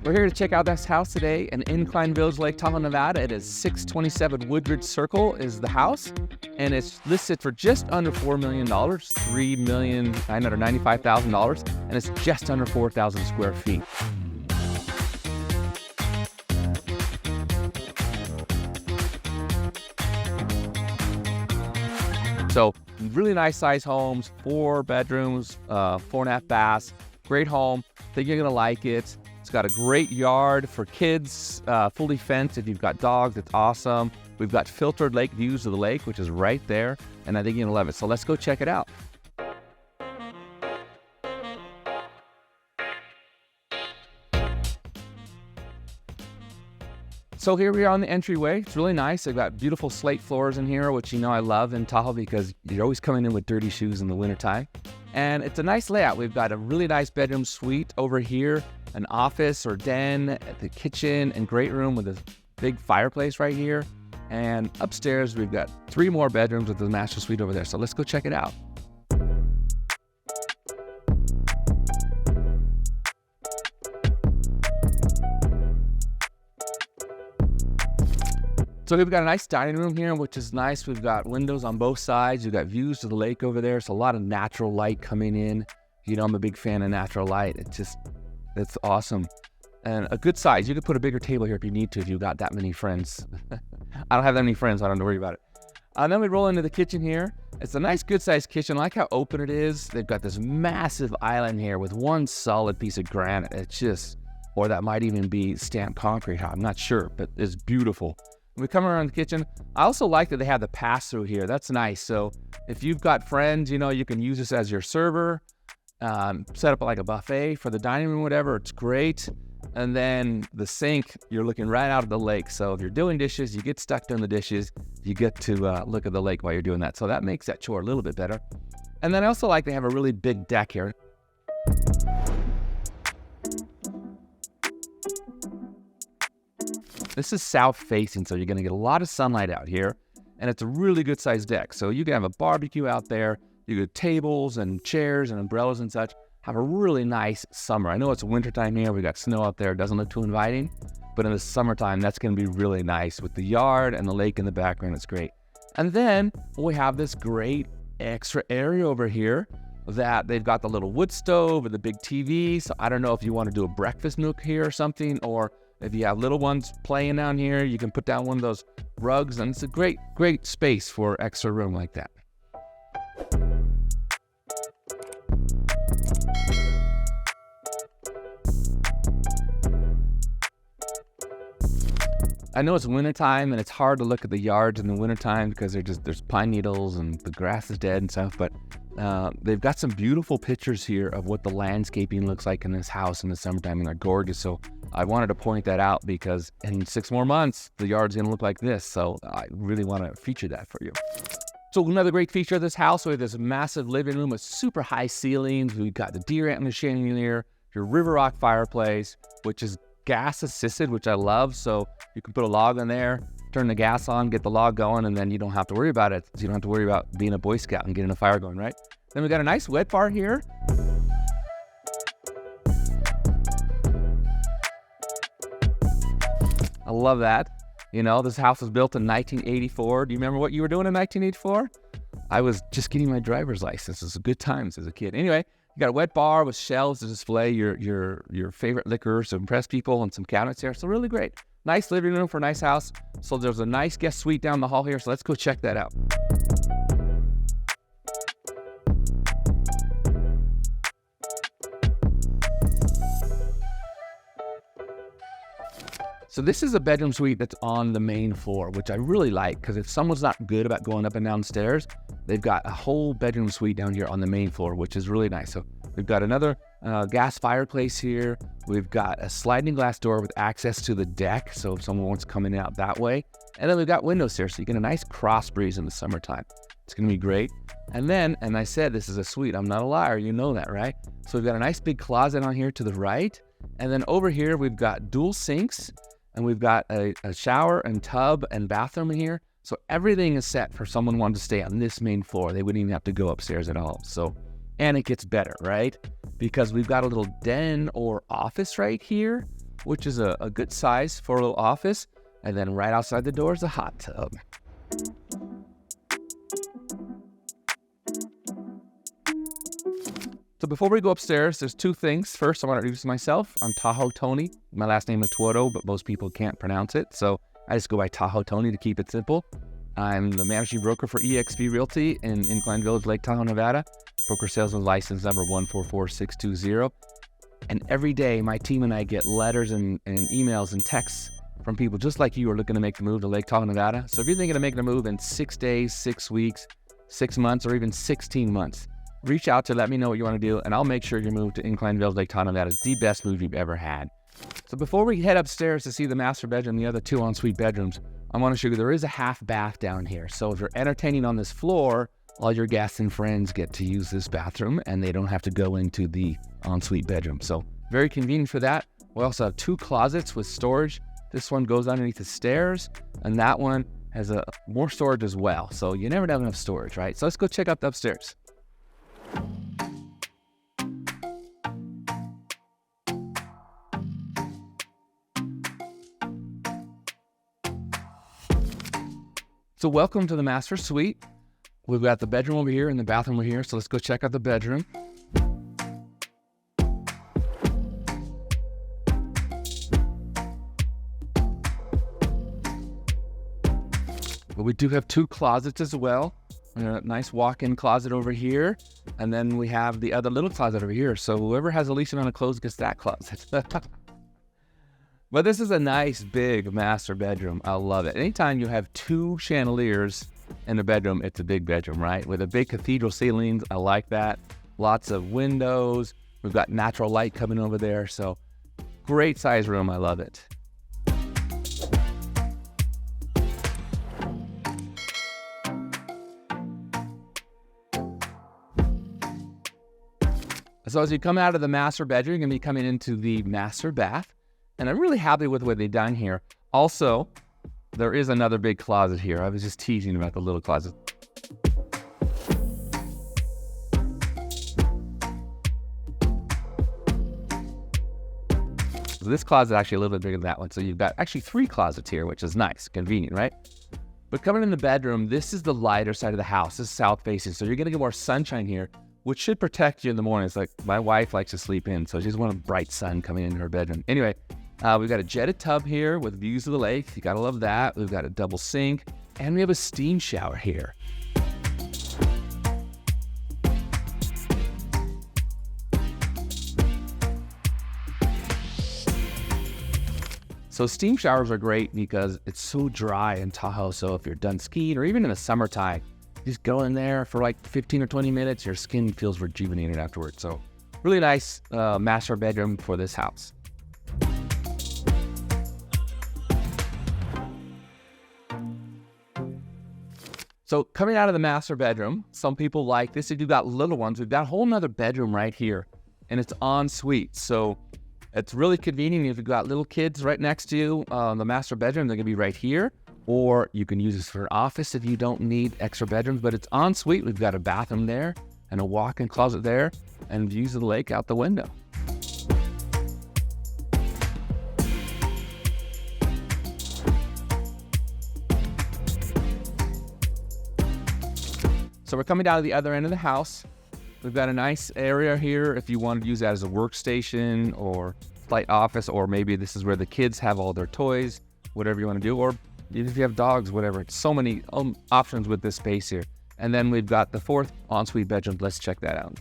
We're here to check out this house today in Incline Village, Lake Tahoe, Nevada. It is 627 Woodridge Circle is the house, and it's listed for just under $4 million, $3,995,000, and it's just under 4,000 square feet. So really nice size homes, 4 bedrooms, 4.5 baths, great home. Think you're gonna like it. It's got a great yard for kids, fully fenced. If you've got dogs, it's awesome. We've got filtered lake views of the lake, which is right there, and I think you're gonna love it. So let's go check it out. So here we are on the entryway. It's really nice. They've got beautiful slate floors in here, which you know I love in Tahoe because you're always coming in with dirty shoes in the wintertime. And it's a nice layout. We've got a really nice bedroom suite over here, an office or den, the kitchen and great room with a big fireplace right here. And upstairs, we've got 3 more bedrooms with the master suite over there. So let's go check it out. So we've got a nice dining room here, which is nice. We've got windows on both sides. You've got views to the lake over there. So a lot of natural light coming in. You know, I'm a big fan of natural light. It's awesome. And a good size. You could put a bigger table here if you need to, if you've got that many friends. I don't have that many friends, so I don't have to worry about it. And then we roll into the kitchen here. It's a nice, good-sized kitchen. I like how open it is. They've got this massive island here with one solid piece of granite. It's just, or that might even be stamped concrete. I'm not sure, but it's beautiful. We come around the kitchen. I also like that they have the pass-through here. That's nice. So if you've got friends, you know, you can use this as your server, set up like a buffet for the dining room, whatever. It's great. And then the sink, you're looking right out of the lake. So if you're doing dishes, you get stuck doing the dishes, you get to look at the lake while you're doing that. So that makes that chore a little bit better. And then I also like they have a really big deck here. This is south facing, so you're gonna get a lot of sunlight out here, and it's a really good sized deck. So you can have a barbecue out there, you get tables and chairs and umbrellas and such. Have a really nice summer. I know it's wintertime here, we got snow out there, it doesn't look too inviting, but in the summertime, that's gonna be really nice with the yard and the lake in the background. It's great. And then we have this great extra area over here that they've got the little wood stove with the big TV. So I don't know if you wanna do a breakfast nook here or something, or if you have little ones playing down here, you can put down one of those rugs, and it's a great, great space for extra room like that. I know it's wintertime and it's hard to look at the yards in the wintertime because there's pine needles and the grass is dead and stuff, but they've got some beautiful pictures here of what the landscaping looks like in this house in the summertime, and they're gorgeous. So I wanted to point that out because in 6 more months, the yard's gonna look like this. So I really wanna feature that for you. So another great feature of this house, we have this massive living room with super high ceilings. We've got the deer antler chandelier, your river rock fireplace, which is gas assisted, which I love. So you can put a log in there, turn the gas on, get the log going, and then you don't have to worry about it. You don't have to worry about being a Boy Scout and getting a fire going, right? Then we got a nice wet bar here. I love that. You know, this house was built in 1984. Do you remember what you were doing in 1984? I was just getting my driver's license. It was good times as a kid. Anyway, you got a wet bar with shelves to display your favorite liquors to impress people, and some cabinets here. So really great. Nice living room for a nice house. So there's a nice guest suite down the hall here. So let's go check that out. So this is a bedroom suite that's on the main floor, which I really like because if someone's not good about going up and down stairs, they've got a whole bedroom suite down here on the main floor, which is really nice. So we've got another gas fireplace here. We've got a sliding glass door with access to the deck, so if someone wants to come in and out that way. And then we've got windows here, so you get a nice cross breeze in the summertime. It's gonna be great. And then, and I said this is a suite, I'm not a liar, you know that, right? So we've got a nice big closet on here to the right. And then over here, we've got dual sinks, and we've got a shower and tub and bathroom in here. So everything is set for someone wanting to stay on this main floor. They wouldn't even have to go upstairs at all. So, and it gets better, right? Because we've got a little den or office right here. which is a good size for a little office. And then right outside the door is a hot tub. So before we go upstairs, there's two things. First, I want to introduce myself. I'm Tahoe Tony. My last name is Tuoto, but most people can't pronounce it. So I just go by Tahoe Tony to keep it simple. I'm the managing broker for eXp Realty in Incline Village, Lake Tahoe, Nevada. Broker salesman license number 144620. And every day, my team and I get letters and emails and texts from people just like you who are looking to make the move to Lake Tahoe, Nevada. So if you're thinking of making a move in 6 days, 6 weeks, 6 months, or even 16 months, reach out to let me know what you want to do, and I'll make sure your move to Incline Village, Lake Tahoe, Nevada is the best move you've ever had. So before we head upstairs to see the master bedroom and the other 2 ensuite bedrooms, I want to show you there is a half bath down here. So if you're entertaining on this floor, all your guests and friends get to use this bathroom, and they don't have to go into the ensuite bedroom. So very convenient for that. We also have 2 closets with storage. This one goes underneath the stairs, and that one has more storage as well. So you never have enough storage, right? So let's go check out the upstairs. So welcome to the master suite. We've got the bedroom over here and the bathroom over here. So let's go check out the bedroom. But we do have 2 closets as well. A nice walk-in closet over here. And then we have the other little closet over here. So whoever has the least amount of clothes gets that closet. But this is a nice big master bedroom. I love it. Anytime you have 2 chandeliers in a bedroom, it's a big bedroom, right? With a big cathedral ceilings, I like that. Lots of windows. We've got natural light coming over there. So great size room. I love it. So as you come out of the master bedroom, you're going to be coming into the master bath. And I'm really happy with what they've done here. Also, there is another big closet here. I was just teasing about the little closet. So this closet is actually a little bit bigger than that one. So you've got actually 3 closets here, which is nice, convenient, right? But coming in the bedroom, this is the lighter side of the house. This is south facing. So you're going to get more sunshine here, which should protect you in the morning. It's like my wife likes to sleep in, so she doesn't want a bright sun coming into her bedroom. Anyway, we've got a jetted tub here with views of the lake. You gotta love that. We've got a double sink, and we have a steam shower here. So steam showers are great because it's so dry in Tahoe. So if you're done skiing or even in the summertime, just go in there for like 15 or 20 minutes. Your skin feels rejuvenated afterwards. So really nice master bedroom for this house. So coming out of the master bedroom, some people like this. If you've got little ones, we've got a whole nother bedroom right here, and it's en suite. So it's really convenient if you've got little kids right next to you. The master bedroom, they're gonna be right here. Or you can use this for an office if you don't need extra bedrooms, but it's en suite. We've got a bathroom there and a walk-in closet there and views of the lake out the window. So we're coming down to the other end of the house. We've got a nice area here if you want to use that as a workstation or slight office, or maybe this is where the kids have all their toys, whatever you want to do, or even if you have dogs, whatever. It's so many options with this space here. And then we've got the 4th ensuite bedroom. Let's check that out.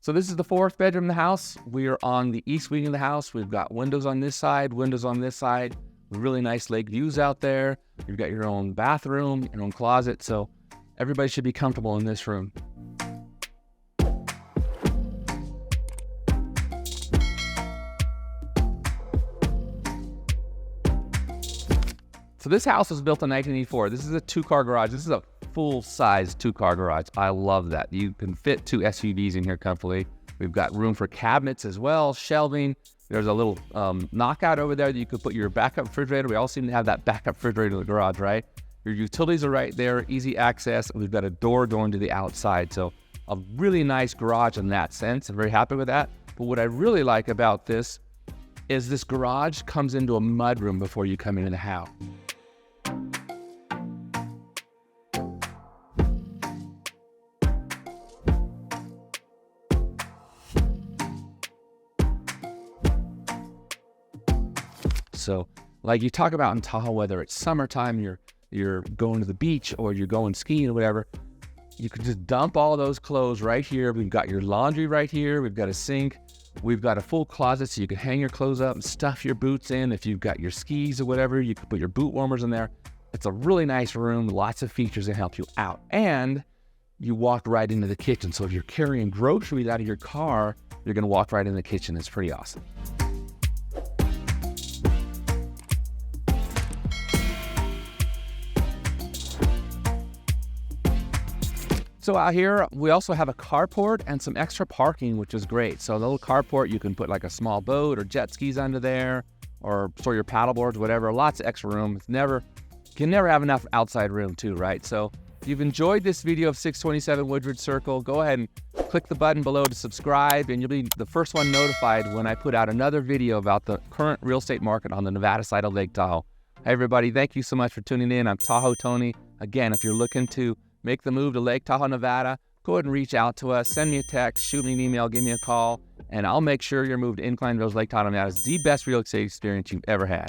So this is the 4th bedroom in the house. We are on the east wing of the house. We've got windows on this side, windows on this side, with really nice lake views out there. You've got your own bathroom, your own closet. So everybody should be comfortable in this room. So this house was built in 1984. This is a 2-car garage. This is a full-size 2-car garage. I love that. You can fit 2 SUVs in here comfortably. We've got room for cabinets as well, shelving. There's a little knockout over there that you could put your backup refrigerator. We all seem to have that backup refrigerator in the garage, right? Your utilities are right there, easy access. We've got a door going to the outside. So a really nice garage in that sense. I'm very happy with that. But what I really like about this is this garage comes into a mudroom before you come into the house. So like you talk about in Tahoe, whether it's summertime, you're going to the beach or you're going skiing or whatever, you can just dump all those clothes right here. We've got your laundry right here. We've got a sink. We've got a full closet so you can hang your clothes up and stuff your boots in. If you've got your skis or whatever, you can put your boot warmers in there. It's a really nice room, lots of features that help you out. And you walk right into the kitchen. So if you're carrying groceries out of your car, you're gonna walk right in the kitchen. It's pretty awesome. So out here, we also have a carport and some extra parking, which is great. So the little carport, you can put like a small boat or jet skis under there, or store your paddle boards, whatever. Lots of extra room. You can never have enough outside room too, right? So if you've enjoyed this video of 627 Woodridge Circle, go ahead and click the button below to subscribe, and you'll be the first one notified when I put out another video about the current real estate market on the Nevada side of Lake Tahoe. Hey everybody, thank you so much for tuning in. I'm Tahoe Tony. Again, if you're looking to make the move to Lake Tahoe, Nevada, go ahead and reach out to us. Send me a text, shoot me an email, give me a call, and I'll make sure your move to Incline Village, Lake Tahoe, Nevada is the best real estate experience you've ever had.